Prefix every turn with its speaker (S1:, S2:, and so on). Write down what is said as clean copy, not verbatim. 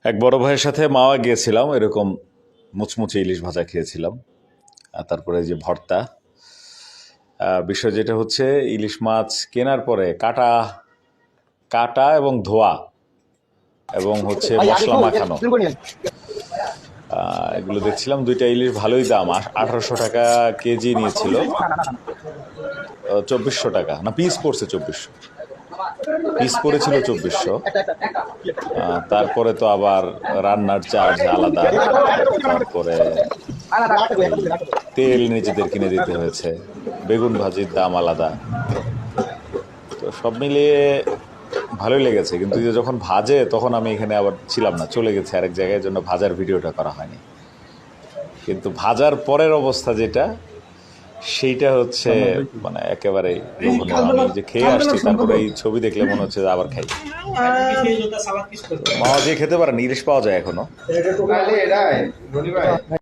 S1: এক বড় ভাইয়ের সাথে মাওয়া গিয়েছিলাম, এরকম মুচমুচে ইলিশ ভাজা খেয়েছিলাম। আর তারপরে যে ভর্তা। বিষয় যেটা হচ্ছে, ইলিশ মাছ কেনার পরে কাটা কাটা এবং ধোয়া এবং হচ্ছে মশলা মাখানো, এগুলো দেখছিলাম। দুইটা ইলিশ ভালোই দাম, 1800 টাকা কেজি নিয়েছিল। 2400 টাকা না, পিস পড়ছে 2400, পিস পড়েছিল 2400। তারপরে তো আবার রান্নার চার্জ আলাদা, তারপরে তেল নিজেদের কিনে দিতে হয়েছে, বেগুন ভাজির দাম আলাদা। তো সব মিলিয়ে ভালোই লেগেছে, কিন্তু যখন ভাজে তখন আমি এখানে আবার ছিলাম না, চলে গেছে আরেক জায়গায়, জন্য ভাজার ভিডিওটা করা হয়নি। কিন্তু ভাজার পরের অবস্থা যেটা, সেইটা হচ্ছে মানে একেবারে লোভনীয়। আমি যে খেয়ে আসছি, তারপরে এই ছবি দেখলে মনে হচ্ছে যে আবার খাই। মামা যে খেতে পারেন, ইলিশ পাওয়া যায় এখনো।